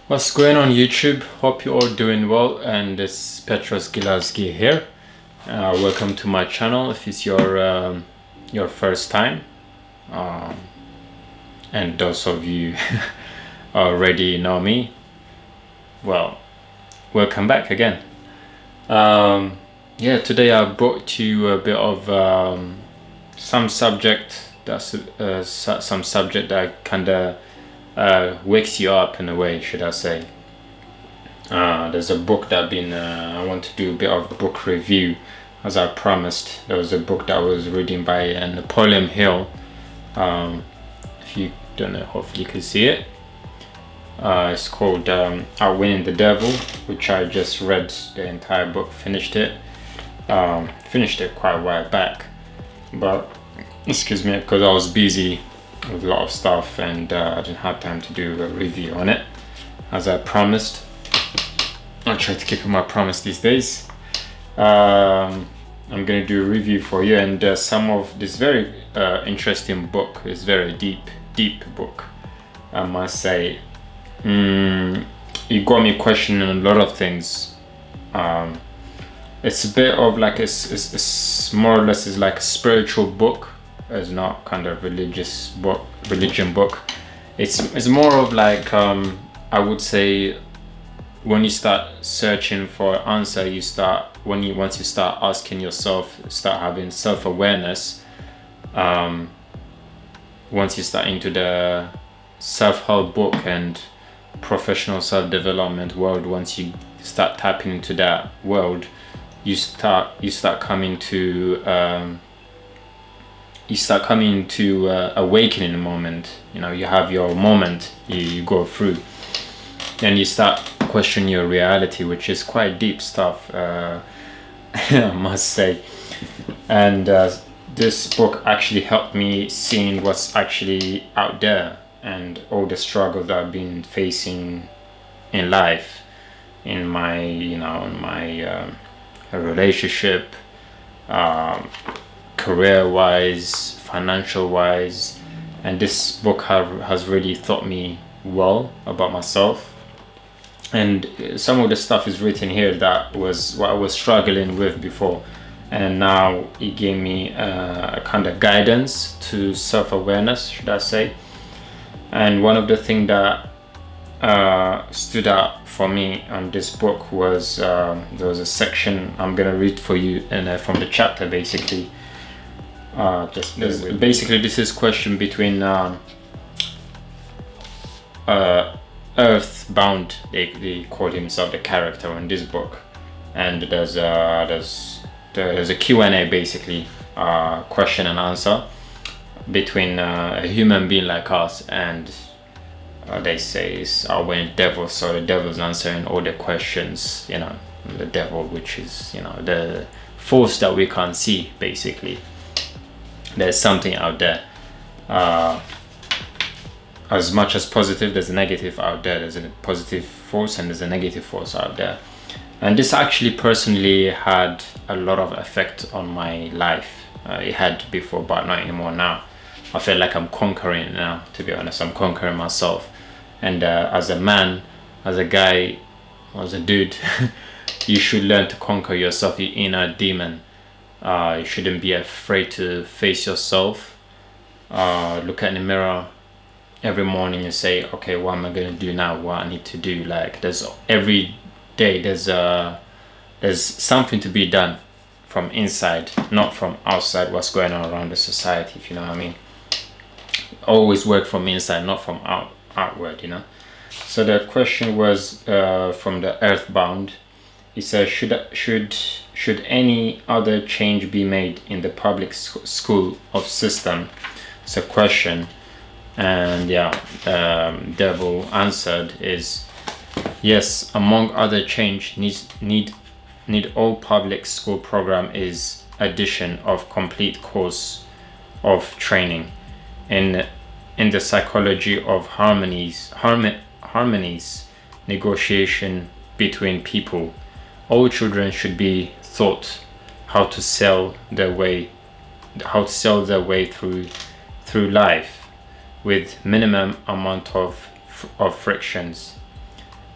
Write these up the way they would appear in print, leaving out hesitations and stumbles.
What's going on YouTube? Hope you're all doing well, and it's Petros Gilaski here. Welcome to my channel if it's your first time, and those of you already know me, well, welcome back again. Yeah, today I brought to you a bit of some subject that kind of wakes you up in a way, should I say. There's a book that I want to do a bit of book review, as I promised. There was a book that I was reading by Napoleon Hill. If you don't know, hopefully you can see it. It's called Outwitting the Devil, which I just read the entire book, finished it quite a while back, but excuse me, because I was busy with a lot of stuff and I didn't have time to do a review on it, as I promised. I try to keep my promise these days. I'm gonna do a review for you, and some of this very interesting book is very deep book, I must say. It got me questioning a lot of things. It's a bit of like it's more or less is like a spiritual book. It's not kind of religion book. It's more of like I would say, when you start searching for an answer, once you start asking yourself, start having self-awareness. Once you start into the self-help book and professional self-development world, once you start tapping into that world, you start coming to awakening moment. You know, you have your moment you go through, and you start questioning your reality, which is quite deep stuff, I must say. And this book actually helped me seeing what's actually out there and all the struggles that I've been facing in life, in my relationship, career-wise, financial-wise. And this book has really taught me well about myself. And some of the stuff is written here that was what I was struggling with before, and now it gave me a kind of guidance to self-awareness, should I say. And one of the things that stood out for me on this book was there was a section I'm gonna read for you, and from the chapter basically. Basically, this is question between Earthbound. They call himself the character in this book, and there's a Q&A basically, question and answer between a human being like us and they say it's our devil. So the devil's answering all the questions, the devil, which is the force that we can't see. Basically, there's something out there. As much as positive, there's a negative out there. There's a positive force and there's a negative force out there. And this actually personally had a lot of effect on my life. It had before, but not anymore now. I feel like I'm conquering now, to be honest. I'm conquering myself. And as a man, as a guy, as a dude, you should learn to conquer yourself, your inner demon. You shouldn't be afraid to face yourself. Look at the mirror every morning and say, okay, what am I going to do now? What I need to do? Like, every day there's something to be done from inside, not from outside, what's going on around the society, if you know what I mean. Always work from inside, not from outward. So the question was from the Earthbound. It says, should any other change be made in the public school of system? It's a question. And Devil answered is yes. Among other change need all public school program is addition of complete course of training in the psychology of harmonies, negotiation between people. All children should be taught how to sell their way through life with minimum amount of frictions.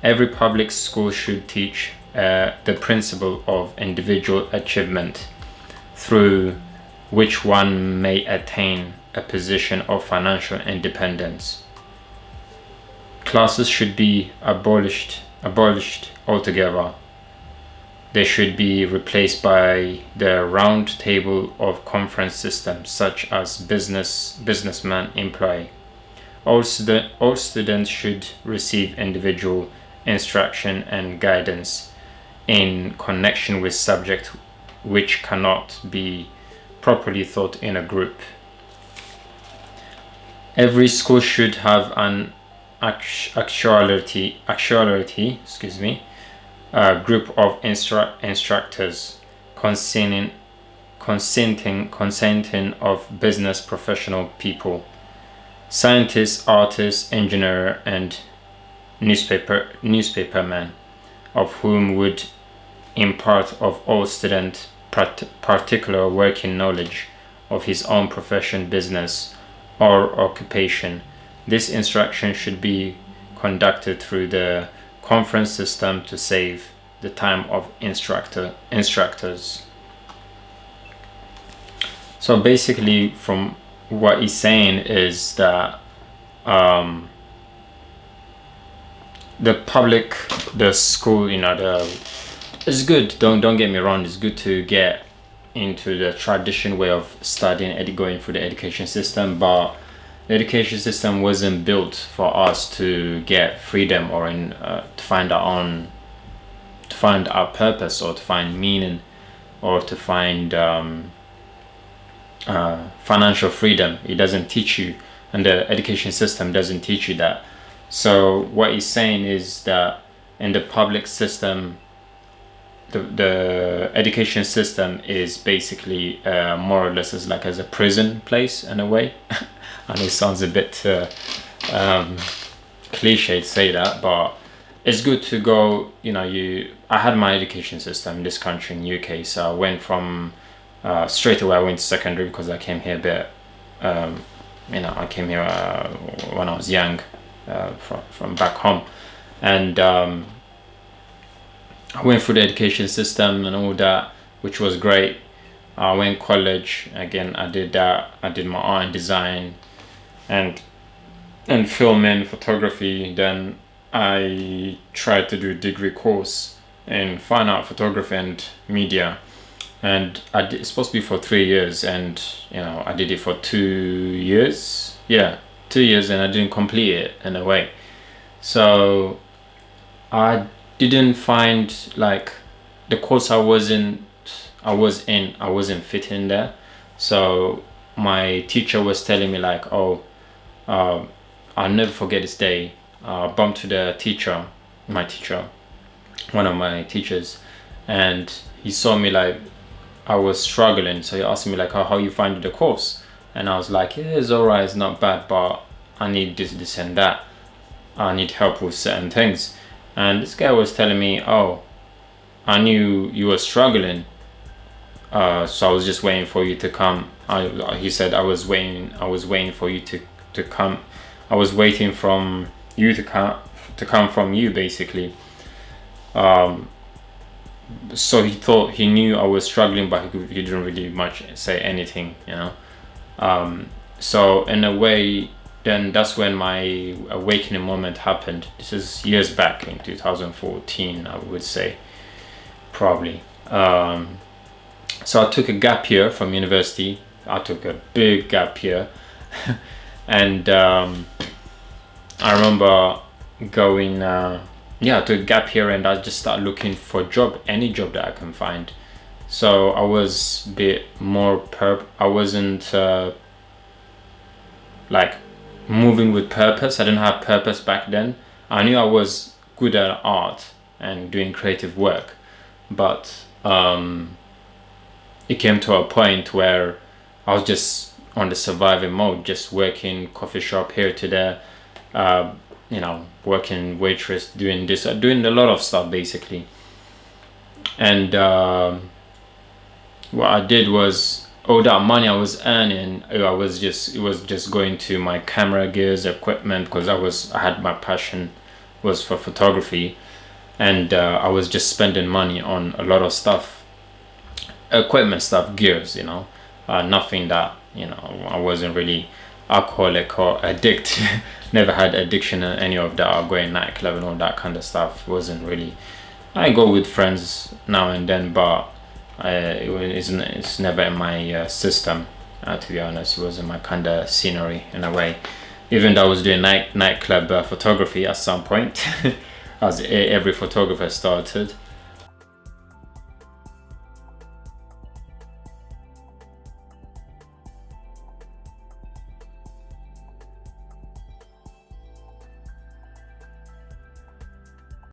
Every public school should teach the principle of individual achievement, through which one may attain a position of financial independence. Classes should be abolished altogether. They should be replaced by the round table of conference systems, such as businessman employee. All students should receive individual instruction and guidance in connection with subject which cannot be properly taught in a group. Every school should have an actuality group of instructors consenting of business professional people, scientists, artists, engineer, and newspapermen, of whom would impart of all student particular working knowledge of his own profession, business, or occupation. This instruction should be conducted through the conference system to save the time of instructors. So basically, from what he's saying is that the school, it's good. Don't get me wrong. It's good to get into the tradition way of studying, going through the education system, but the education system wasn't built for us to get freedom or to find our purpose, or to find meaning, or to find financial freedom. It doesn't teach you, and the education system doesn't teach you that. So what he's saying is that in the public system, the education system is basically more or less as a prison place in a way. And it sounds a bit cliche to say that, but it's good to go. I had my education system in this country in UK, so I went from straight away. I went to secondary because I came here a bit. I came here when I was young, from back home, and I went through the education system and all that, which was great. I went college again. I did that. I did my art and design, and film and photography. Then I tried to do a degree course in fine art photography and media, and it's supposed to be for 3 years, and I did it for 2 years. Yeah, 2 years, and I didn't complete it in a way. So I didn't find the course I was in, I wasn't fitting there. So my teacher was telling me I'll never forget this day. I bumped to the teacher, one of my teachers, and he saw me I was struggling. So he asked me how you find the course, and I was like, yeah, it's alright, it's not bad, but I need this and that. I need help with certain things. And this guy was telling me, oh, I knew you were struggling, so I was just waiting for you to come. He said I was waiting for you to come. I was waiting from you to come from you, basically. So he knew I was struggling, but he didn't really much say anything, So in a way, then that's when my awakening moment happened. This is years back in 2014, I would say, probably. So I took a gap year from university. I took a big gap year. And I remember going, I took a gap year, and I just started looking for any job that I can find. So I was a bit more I wasn't moving with purpose. I didn't have purpose back then. I knew I was good at art and doing creative work, but it came to a point where I was just on the surviving mode, just working coffee shop here to there, working waitress, doing a lot of stuff basically. And what I did was, all that money I was earning, it was just going to my camera gears, equipment, because I had my passion was for photography, and I was just spending money on a lot of stuff, equipment stuff, gears, nothing that, I wasn't really alcoholic or addict. Never had addiction in any of that, or going nightclub and all that kind of stuff. Wasn't really. I go with friends now and then, but it's never in my system. To be honest, it was in my kind of scenery in a way. Even though I was doing nightclub photography at some point, as every photographer started.